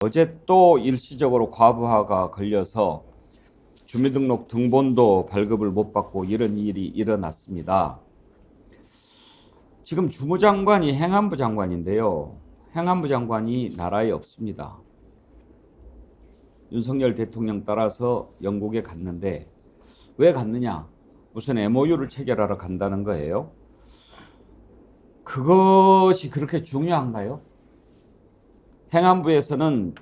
어제 또 일시적으로 과부하가 걸려서 주민등록 등본도 발급을 못 받고 이런 일이 일어났습니다. 지금 주무장관이 행안부 장관인데요. 행안부 장관이 나라에 없습니다. 윤석열 대통령 따라서 영국에 갔는데 왜 갔느냐? 무슨 MOU를 체결하러 간다는 거예요. 그것이 그렇게 중요한가요? 행안부에서는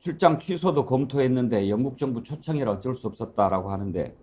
출장 취소도 검토했는데 영국 정부 초청이라 어쩔 수 없었다라고 하는데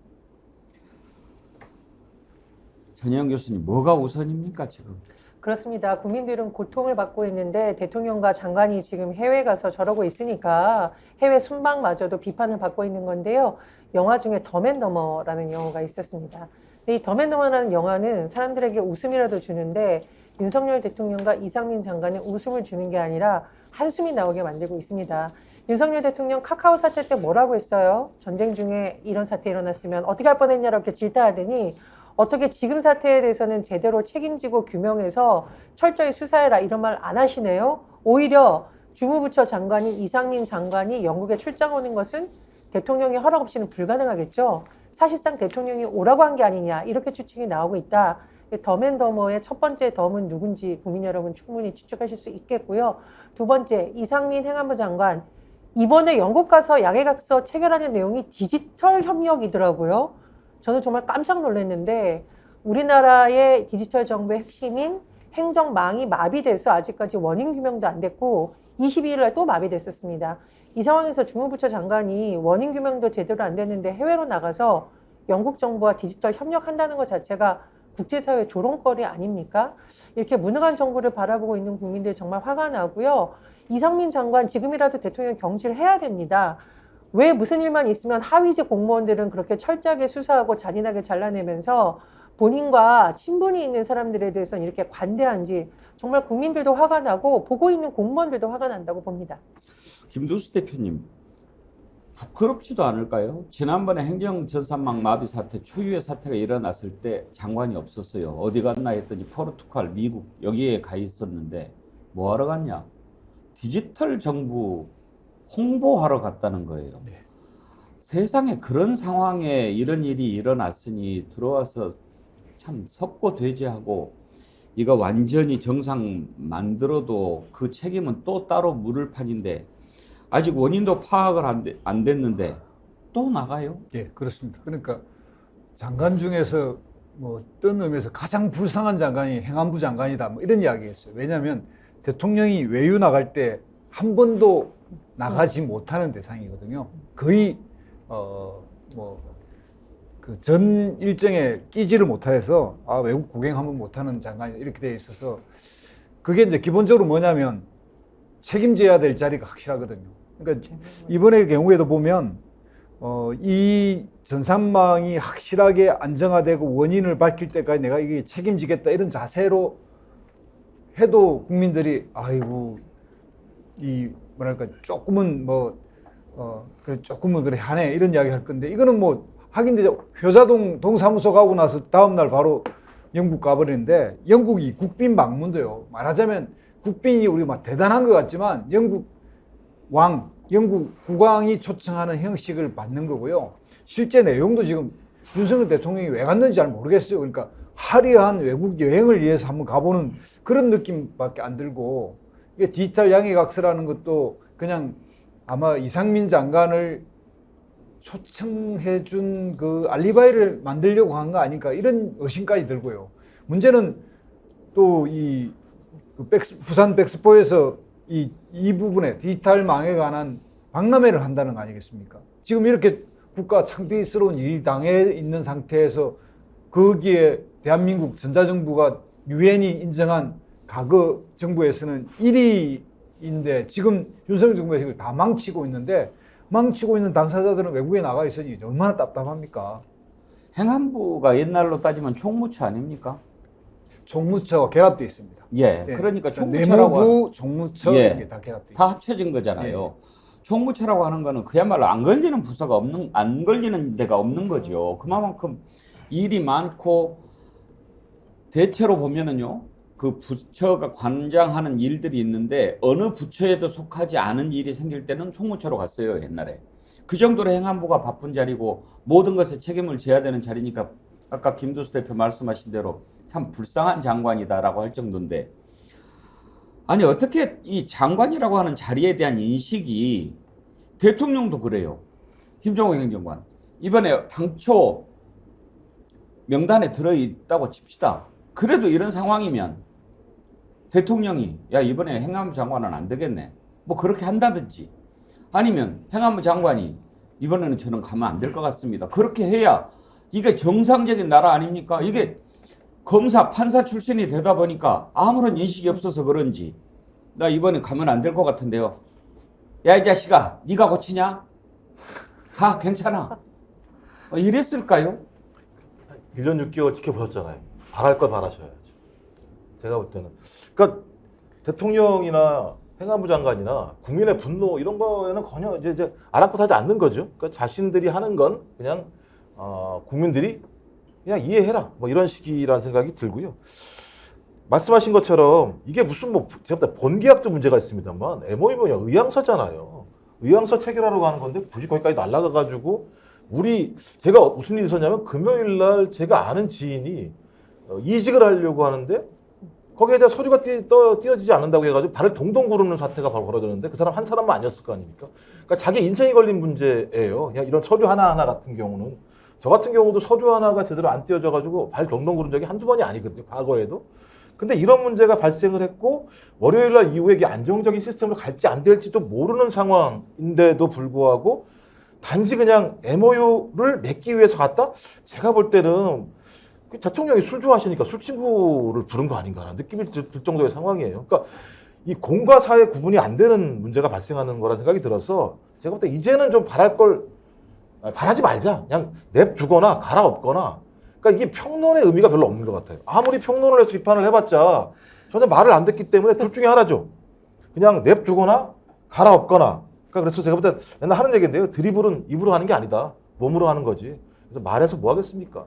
전혜영 교수님 뭐가 우선입니까 지금? 그렇습니다. 국민들은 고통을 받고 있는데 대통령과 장관이 지금 해외 가서 저러고 있으니까 해외 순방마저도 비판을 받고 있는 건데요. 영화 중에 덤앤더머라는 영화가 있었습니다. 이 덤앤더머라는 영화는 사람들에게 웃음이라도 주는데 윤석열 대통령과 이상민 장관은 웃음을 주는 게 아니라 한숨이 나오게 만들고 있습니다. 윤석열 대통령 카카오 사태 때 뭐라고 했어요? 전쟁 중에 이런 사태 일어났으면 어떻게 할 뻔했냐고 이렇게 질타하더니 어떻게 지금 사태에 대해서는 제대로 책임지고 규명해서 철저히 수사해라 이런 말 안 하시네요. 오히려 주무부처 장관인 이상민 장관이 영국에 출장 오는 것은 대통령의 허락 없이는 불가능하겠죠. 사실상 대통령이 오라고 한 게 아니냐 이렇게 추측이 나오고 있다. 덤앤더머의 첫 번째 덤은 누군지 국민 여러분 충분히 추측하실 수 있겠고요. 두 번째, 이상민 행안부 장관. 이번에 영국 가서 양해각서 체결하는 내용이 디지털 협력이더라고요. 저는 정말 깜짝 놀랐는데 우리나라의 디지털 정부의 핵심인 행정망이 마비돼서 아직까지 원인 규명도 안 됐고 22일 날 또 마비됐었습니다. 이 상황에서 주무부처 장관이 원인 규명도 제대로 안 됐는데 해외로 나가서 영국 정부와 디지털 협력한다는 것 자체가 국제사회 조롱거리 아닙니까? 이렇게 무능한 정부를 바라보고 있는 국민들 정말 화가 나고요. 이상민 장관 지금이라도 대통령 경질을 해야 됩니다. 왜 무슨 일만 있으면 하위직 공무원들은 그렇게 철저하게 수사하고 잔인하게 잘라내면서 본인과 친분이 있는 사람들에 대해서는 이렇게 관대한지 정말 국민들도 화가 나고 보고 있는 공무원들도 화가 난다고 봅니다. 김두수 대표님 부끄럽지도 않을까요? 지난번에 행정전산망 마비 사태 초유의 사태가 일어났을 때 장관이 없었어요. 어디 갔나 했더니 포르투갈, 미국 여기에 가 있었는데 뭐하러 갔냐? 디지털 정부 홍보하러 갔다는 거예요. 네. 세상에 그런 상황에 이런 일이 일어났으니 들어와서 참 석고돼지하고 이거 완전히 정상 만들어도 그 책임은 또 따로 물을 판인데 아직 원인도 파악을 안 됐는데 또 나가요? 예, 그렇습니다. 그러니까 장관 중에서 뭐 어떤 의미에서 가장 불쌍한 장관이 행안부 장관이다 뭐 이런 이야기했어요. 왜냐하면 대통령이 외유 나갈 때 한 번도 나가지 못하는 대상이거든요. 거의 그 전 일정에 끼지를 못해서 외국 구경 한번 못하는 장관이 이렇게 돼 있어서 그게 이제 기본적으로 뭐냐면 책임져야 될 자리가 확실하거든요. 그러니까 이번의 경우에도 보면 이 전산망이 확실하게 안정화되고 원인을 밝힐 때까지 내가 이게 책임지겠다 이런 자세로 해도 국민들이 아이고 이 뭐랄까 조금은 그래 조금은 그래 하네 이런 이야기 할 건데 이거는 뭐 하긴 이제 효자동 동사무소 가고 나서 다음날 바로 영국 가버리는데 영국이 국빈 방문도요. 말하자면 국빈이 우리 막 대단한 것 같지만 영국 국왕이 초청하는 형식을 받는 거고요. 실제 내용도 지금 윤석열 대통령이 왜 갔는지 잘 모르겠어요. 그러니까 화려한 외국 여행을 위해서 한번 가보는 그런 느낌밖에 안 들고 이게 디지털 양해각서라는 것도 그냥 아마 이상민 장관을 초청해 준 그 알리바이를 만들려고 한 거 아닐까 이런 의심까지 들고요. 문제는 또 부산 백스포에서 이 부분에 디지털망에 관한 박람회를 한다는 거 아니겠습니까? 지금 이렇게 국가 창피스러운 일이 당해 있는 상태에서 거기에 대한민국 전자정부가 유엔이 인정한 과거 정부에서는 1위인데 지금 윤석열 정부에서 이걸 다 망치고 있는데 망치고 있는 당사자들은 외국에 나가 있으니 얼마나 답답합니까? 행안부가 옛날로 따지면 총무처 아닙니까? 총무처와 결합되어 있습니다. 예, 그러니까 총무처라고 내무부, 총무처 이게 다 결합되어 있습니다. 다 합쳐진 거잖아요. 총무처라고 하는 거는 그야말로 안 걸리는 부서가 안 걸리는 데가 없는 거죠. 그만큼 일이 많고 대체로 보면은요. 그 부처가 관장하는 일들이 있는데 어느 부처에도 속하지 않은 일이 생길 때는 총무처로 갔어요, 옛날에. 그 정도로 행안부가 바쁜 자리고 모든 것에 책임을 져야 되는 자리니까 아까 김두수 대표 말씀하신 대로 참 불쌍한 장관이다라고 할 정도인데, 아니 어떻게 이 장관이라고 하는 자리에 대한 인식이, 대통령도 그래요. 김정은 행정관 이번에 당초 명단에 들어있다고 칩시다. 그래도 이런 상황이면 대통령이 야 이번에 행안부 장관은 안 되겠네 뭐 그렇게 한다든지, 아니면 행안부 장관이 이번에는 저는 가면 안 될 것 같습니다, 그렇게 해야 이게 정상적인 나라 아닙니까? 이게 검사 판사 출신이 되다 보니까 아무런 인식이 없어서 그런지 나 이번에 가면 안 될 것 같은데요, 야 이 자식아 네가 고치냐? 가 괜찮아 이랬을까요? 1년 6개월 지켜보셨잖아요. 바랄 걸 바라셔야죠. 제가 볼 때는. 그러니까 대통령이나 행안부 장관이나 국민의 분노 이런 거에는 전혀 이제 아랑곳하지 않는 거죠. 그러니까 자신들이 하는 건 그냥 국민들이 그냥 이해해라 뭐 이런 식이라는 생각이 들고요. 말씀하신 것처럼 이게 무슨 뭐 제가 볼 때 본계약도 문제가 있습니다만 MOU 뭐냐 의향서잖아요. 의향서 체결하러 가는 건데 굳이 거기까지 날아가가지고 제가 무슨 일이 있었냐면 금요일 날 제가 아는 지인이 이직을 하려고 하는데 거기에 대한 서류가 띄어지지 않는다고 해가지고 발을 동동 구르는 사태가 바로 벌어졌는데 그 사람 한 사람만 아니었을 거 아닙니까? 그러니까 자기 인생이 걸린 문제예요. 그냥 이런 서류 하나하나 같은 경우는. 저 같은 경우도 서류 하나가 제대로 안 띄어져가지고 발 동동 구른 적이 한두 번이 아니거든요. 과거에도. 근데 이런 문제가 발생을 했고 월요일 날 이후에 이게 안정적인 시스템으로 갈지 안 될지도 모르는 상황인데도 불구하고 단지 그냥 MOU를 맺기 위해서 갔다? 제가 볼 때는 대통령이 술 좋아하시니까 술 친구를 부른 거 아닌가라는 느낌이 들 정도의 상황이에요. 그러니까 이 공과 사의 구분이 안 되는 문제가 발생하는 거라는 생각이 들어서 제가 볼 때 이제는 좀 바라지 말자. 그냥 냅두거나 갈아엎거나. 그러니까 이게 평론의 의미가 별로 없는 것 같아요. 아무리 평론을 해서 비판을 해봤자 전혀 말을 안 듣기 때문에 둘 중에 하나죠. 그냥 냅두거나 갈아엎거나. 그러니까 그래서 제가 볼 때 맨날 하는 얘기인데요. 드리블은 입으로 하는 게 아니다. 몸으로 하는 거지. 그래서 말해서 뭐 하겠습니까?